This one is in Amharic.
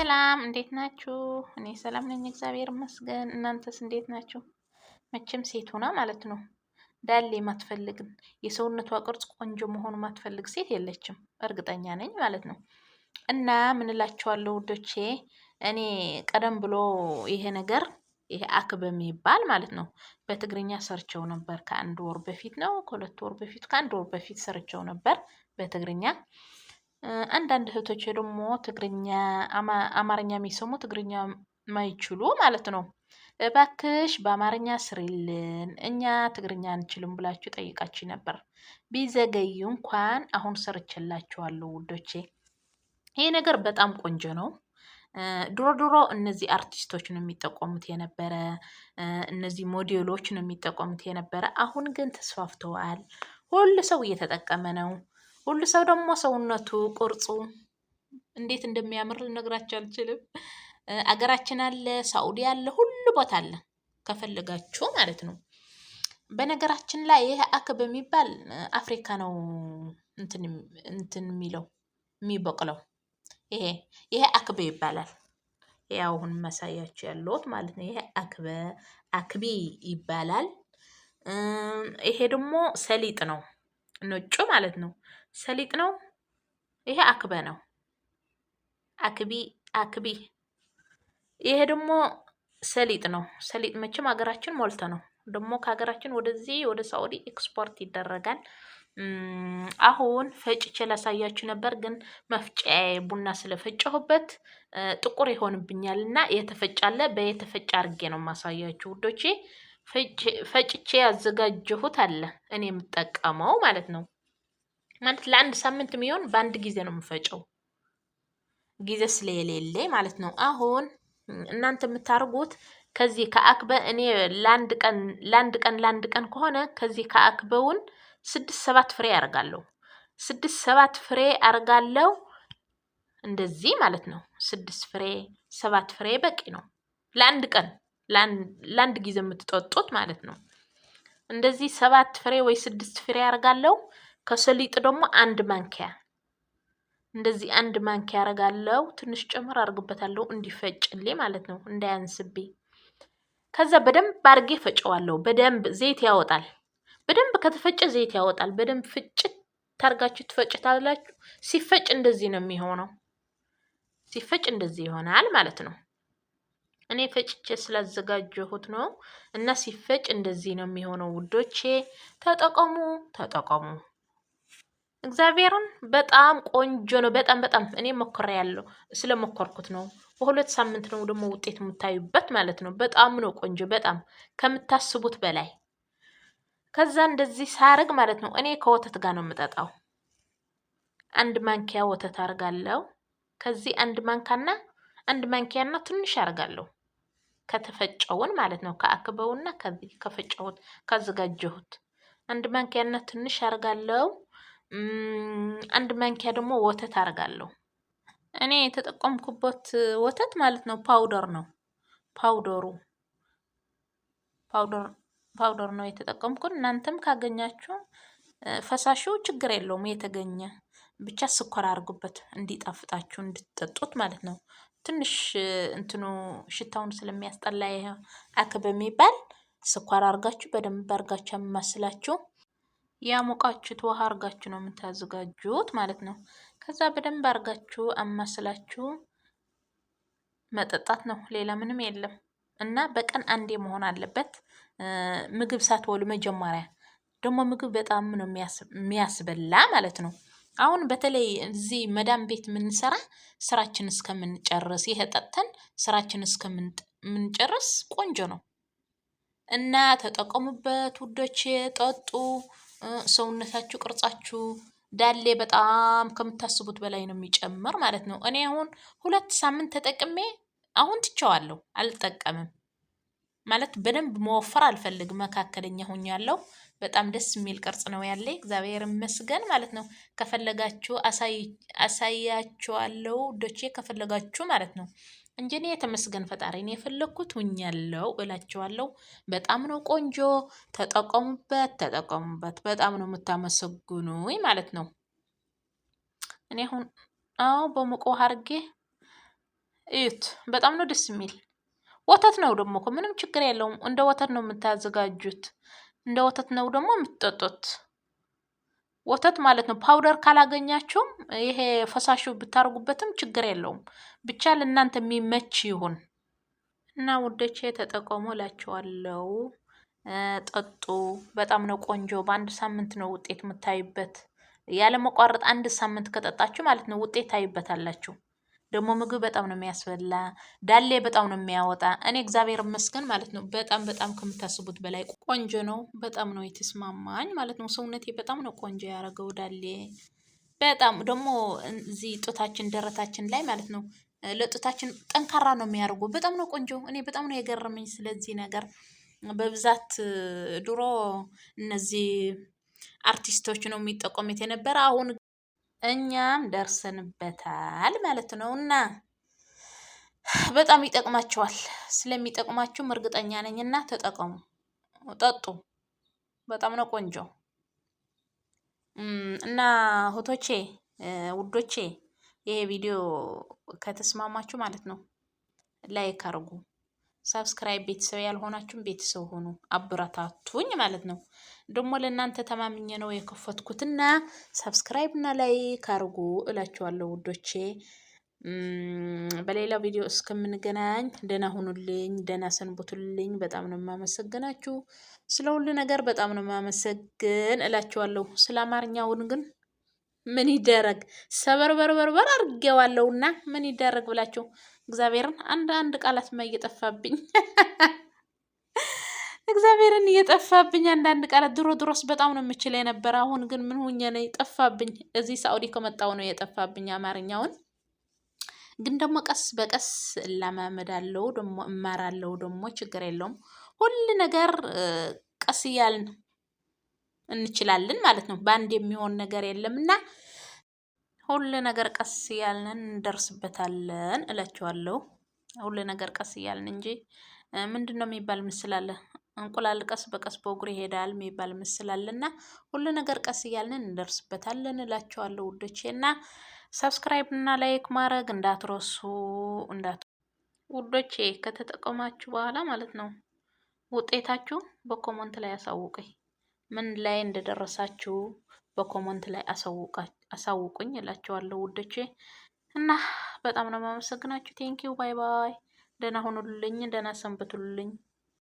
ሰላም እንዴት ናችሁ? እኔ ሰላም ነኝ፣ እግዚአብሔር ይመስገን። እናንተስ እንዴት ናችሁ? መቼም ሴት ሆና ማለት ነው ዳሌ ማትፈልግን የሰውነቷ ቅርጽ ቆንጆ መሆን ማትፈልግ ሴት የለችም፣ እርግጠኛ ነኝ ማለት ነው። እና ምን እላችኋለሁ ውዶቼ፣ እኔ ቀደም ብሎ ይሄ አክብ የሚባል ማለት ነው በትግርኛ ሰርቸው ነበር። ከአንድ ወር በፊት ነው ከሁለት ወር በፊት ከአንድ ወር በፊት ሰርቸው ነበር በትግርኛ። አንዳንድ እህቶቼ ደግሞ ትግርኛ አማርኛ የሚሰሙ ትግርኛ ማይችሉ ማለት ነው እባክሽ በአማርኛ ስሪልን እኛ ትግርኛ አንችልም ብላችሁ ጠይቃችሁ ነበር። ቢዘገይ እንኳን አሁን ሰርችላችኋለሁ ውዶቼ። ይሄ ነገር በጣም ቆንጆ ነው። ድሮ ድሮ እነዚህ አርቲስቶች ነው የሚጠቀሙት የነበረ፣ እነዚህ ሞዴሎች ነው የሚጠቀሙት የነበረ። አሁን ግን ተስፋፍተዋል። ሁሉ ሰው እየተጠቀመ ነው። ሁሉ ሰው ደግሞ ሰውነቱ ቅርጹ እንዴት እንደሚያምር ልነግራችሁ አልችልም። አገራችን አለ፣ ሳኡዲ አለ፣ ሁሉ ቦታ አለ ከፈለጋችሁ ማለት ነው። በነገራችን ላይ ይሄ አክብ የሚባል አፍሪካ ነው እንትን የሚለው የሚበቅለው። ይሄ አክቤ ይባላል። ያው አሁን ማሳያችሁ ያለሁት ማለት ነው። ይሄ አክቢ ይባላል። ይሄ ደግሞ ሰሊጥ ነው፣ ነጩ ማለት ነው ሰሊጥ ነው። ይሄ አክበ ነው፣ አክቢ። ይሄ ደግሞ ሰሊጥ ነው። ሰሊጥ መቼም ሀገራችን ሞልተ ነው። ደግሞ ከሀገራችን ወደዚህ ወደ ሳኡዲ ኤክስፖርት ይደረጋል። አሁን ፈጭቼ ላሳያችሁ ነበር፣ ግን መፍጫዬ ቡና ስለፈጨሁበት ጥቁር ይሆንብኛል እና የተፈጫለ በየተፈጫ አድርጌ ነው ማሳያችሁ ውዶቼ። ፈጭቼ ያዘጋጀሁት አለ እኔ የምጠቀመው ማለት ነው። ማለት ለአንድ ሳምንት የሚሆን በአንድ ጊዜ ነው የምፈጨው፣ ጊዜ ስለሌለ ማለት ነው። አሁን እናንተ የምታርጉት ከዚህ ከአክበ እኔ ለአንድ ቀን ከሆነ ከዚህ ከአክበውን 6-7 ፍሬ አርጋለሁ። 6-7 ፍሬ አርጋለሁ እንደዚህ ማለት ነው። 6-7 ፍሬ በቂ ነው ለአንድ ቀን፣ ለአንድ ጊዜ የምትጠጡት ማለት ነው። እንደዚህ 7 ፍሬ ወይ 6 ፍሬ አርጋለሁ። ከሰሊጥ ደግሞ 1 ማንኪያ እንደዚህ 1 ማንኪያ አረጋለሁ። ትንሽ ጨምር አርግበታለሁ እንዲፈጭልኝ ማለት ነው፣ እንዳያንስብኝ። ከዛ በደንብ አርጌ ፈጨዋለሁ። በደንብ ዘይት ያወጣል። በደንብ ከተፈጨ ዘይት ያወጣል። በደንብ ፍጭት ታርጋችሁ ትፈጭታላችሁ። ሲፈጭ እንደዚህ ነው የሚሆነው። ሲፈጭ እንደዚህ ይሆናል ማለት ነው። እኔ ፈጭቼ ስላዘጋጀሁት ነው። እና ሲፈጭ እንደዚህ ነው የሚሆነው ውዶቼ። ተጠቀሙ። እግዚአብሔርን በጣም ቆንጆ ነው። በጣም እኔ ሞክሬያለሁ፣ ስለሞከርኩት ነው። በ2 ሳምንት ነው ደግሞ ውጤት የምታዩበት ማለት ነው። በጣም ነው ቆንጆ፣ በጣም ከምታስቡት በላይ። ከዛ እንደዚህ ሳረግ ማለት ነው እኔ ከወተት ጋር ነው የምጠጣው። 1 ማንኪያ ወተት አርጋለሁ። ከዚህ 1 ማንኪያና ትንሽ አርጋለሁ ከተፈጨውን ማለት ነው። ከአክበውና ከዚህ ከፈጨሁት ካዘጋጀሁት 1 ማንኪያና ትንሽ አርጋለሁ። 1 ማንኪያ ደግሞ ወተት አርጋለሁ። እኔ የተጠቀምኩበት ወተት ማለት ነው ፓውደር ነው። ፓውደር ነው የተጠቀምኩት። እናንተም ካገኛችሁ ፈሳሹ ችግር የለውም፣ የተገኘ ብቻ ስኳር አርጉበት እንዲጣፍጣችሁ እንድትጠጡት ማለት ነው። ትንሽ እንትኑ ሽታውን ስለሚያስጠላ ይሄ አክብ የሚባል ስኳር አርጋችሁ በደንብ አርጋችሁ አማስላችሁ ያሞቃችሁት ውሃ አርጋችሁ ነው የምታዘጋጁት ማለት ነው። ከዛ በደንብ አርጋችሁ አማስላችሁ መጠጣት ነው፣ ሌላ ምንም የለም። እና በቀን 1 መሆን አለበት። ምግብ ሳትበሉ መጀመሪያ ደግሞ ምግብ በጣም ነው የሚያስበላ ማለት ነው። አሁን በተለይ እዚህ መዳም ቤት የምንሰራ ስራችን እስከምንጨርስ ይሄ ጠጥተን ስራችን እስከምንጨርስ ቆንጆ ነው። እና ተጠቀሙበት ውዶቼ፣ ጠጡ። ሰውነታችሁ ቅርጻችሁ ዳሌ በጣም ከምታስቡት በላይ ነው የሚጨምር ማለት ነው። እኔ አሁን 2 ሳምንት ተጠቅሜ አሁን ትቼዋለሁ፣ አልጠቀምም ማለት በደንብ መወፈር አልፈልግም፣ መካከለኛ ሆኛለሁ። በጣም ደስ የሚል ቅርጽ ነው ያለኝ፣ እግዚአብሔር ይመስገን ማለት ነው። ከፈለጋችሁ አሳያችኋለሁ ዶቼ፣ ከፈለጋችሁ ማለት ነው እንጂ እኔ የተመስገን ፈጣሪ እኔ የፈለኩት ሁኛለሁ እላችኋለሁ። በጣም ነው ቆንጆ፣ ተጠቀሙበት። በጣም ነው የምታመሰግኑኝ ማለት ነው። እኔ አሁን በሙቅ ውሃ አድርጌ እዩት። በጣም ነው ደስ የሚል ወተት ነው ደግሞ እኮ ምንም ችግር የለውም። እንደ ወተት ነው የምታዘጋጁት፣ እንደ ወተት ነው ደግሞ የምትጠጡት። ወተት ማለት ነው። ፓውደር ካላገኛችሁም ይሄ ፈሳሹ ብታርጉበትም ችግር የለውም። ብቻ ለእናንተ የሚመች ይሁን እና ውዶቼ ተጠቀሙ እላችኋለሁ። ጠጡ። በጣም ነው ቆንጆ። በአንድ ሳምንት ነው ውጤት የምታዩበት። ያለ መቋረጥ አንድ ሳምንት ከጠጣችሁ ማለት ነው ውጤት ታዩበታላችሁ። ደግሞ ምግብ በጣም ነው የሚያስበላ። ዳሌ በጣም ነው የሚያወጣ። እኔ እግዚአብሔር ይመስገን ማለት ነው በጣም በጣም ከምታስቡት በላይ ቆንጆ ነው። በጣም ነው የተስማማኝ ማለት ነው። ሰውነቴ በጣም ነው ቆንጆ ያደረገው ዳሌ። በጣም ደግሞ እዚህ ጡታችን ደረታችን ላይ ማለት ነው ለጡታችን ጠንካራ ነው የሚያደርጉ። በጣም ነው ቆንጆ። እኔ በጣም ነው የገረመኝ ስለዚህ ነገር። በብዛት ድሮ እነዚህ አርቲስቶች ነው የሚጠቀሙት የነበረ። አሁን እኛም ደርሰንበታል ማለት ነው እና በጣም ይጠቅማቸዋል። ስለሚጠቅማችሁም እርግጠኛ ነኝ እና ተጠቀሙ፣ ጠጡ። በጣም ነው ቆንጆ እና እህቶቼ ውዶቼ ይሄ ቪዲዮ ከተስማማችሁ ማለት ነው ላይክ አርጉ። ሰብስክራይብ ቤተሰብ ያልሆናችሁም ቤተሰብ ሆኑ፣ አበረታቱኝ ማለት ነው። ደግሞ ለእናንተ ተማምኜ ነው የከፈትኩትና ሰብስክራይብ እና ላይክ አርጉ እላችኋለሁ ውዶቼ። በሌላ ቪዲዮ እስከምንገናኝ ደህና ሁኑልኝ፣ ደህና ሰንብቱልኝ። በጣም ነው የማመሰግናችሁ ስለ ሁሉ ነገር፣ በጣም ነው የማመሰግን እላችኋለሁ። ስለ አማርኛውን ግን ምን ይደረግ ሰበርበርበርበር አድርጌዋለሁና ምን ይደረግ ብላችሁ እግዚአብሔርን አንድ ቃላትማ እየጠፋብኝ እግዚአብሔርን እየጠፋብኝ አንዳንድ ቃላት። ድሮስ በጣም ነው የምችል የነበረ። አሁን ግን ምን ሆኜ ነው የጠፋብኝ? እዚህ ሳኡዲ ከመጣሁ ነው የጠፋብኝ አማርኛውን። ግን ደግሞ ቀስ በቀስ እለማመዳለሁ፣ ደግሞ እማራለሁ። ደግሞ ችግር የለውም። ሁሉ ነገር ቀስ እያልን እንችላለን ማለት ነው። በአንድ የሚሆን ነገር የለምና ሁሉ ነገር ቀስ እያልን እንደርስበታለን እላችኋለሁ። ሁሉ ነገር ቀስ እያልን እንጂ ምንድን ነው የሚባል ምስል አለ፣ እንቁላል ቀስ በቀስ በእግሩ ይሄዳል የሚባል ምስል አለና ሁሉ ነገር ቀስ እያልን እንደርስበታለን እላችኋለሁ ውዶቼ። እና ሰብስክራይብ እና ላይክ ማድረግ እንዳትረሱ ውዶቼ። ከተጠቀማችሁ በኋላ ማለት ነው ውጤታችሁ በኮመንት ላይ አሳውቁኝ። ምን ላይ እንደደረሳችሁ በኮመንት ላይ አሳውቁኝ እላችኋለሁ ውዶቼ። እና በጣም ነው የማመሰግናችሁ። ቴንኪው ባይ ባይ። ደህና ሁኑልኝ፣ ደህና ሰንብቱልኝ።